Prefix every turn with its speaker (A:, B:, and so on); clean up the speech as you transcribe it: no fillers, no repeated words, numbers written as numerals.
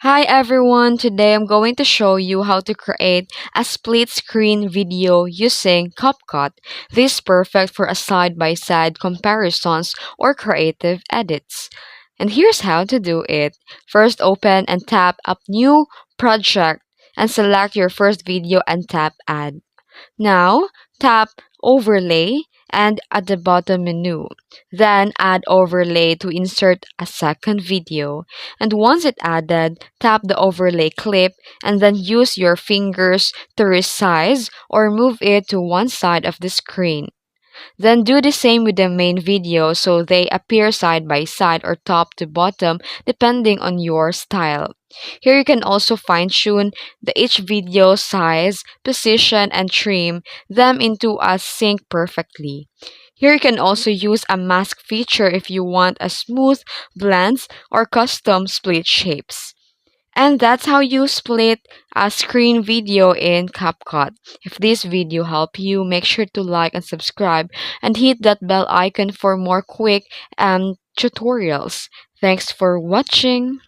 A: Hi everyone, today I'm going to show you how to create a split screen video using CapCut. This is perfect for a side-by-side comparisons or creative edits. And here's how to do it. First open and tap up new project and select your first video and tap add. Now, tap Overlay and at the bottom menu. Then add overlay to insert a second video. And once it added, tap the overlay clip and then use your fingers to resize or move it to one side of the screen. Then do the same with the main video so they appear side by side or top to bottom depending on your style. Here you can also fine tune each video size, position, and trim them into a sync perfectly. Here you can also use a mask feature if you want a smooth blends or custom split shapes. And that's how you split a screen video in CapCut. If this video helped you, make sure to like and subscribe and hit that bell icon for more quick tutorials. Thanks for watching.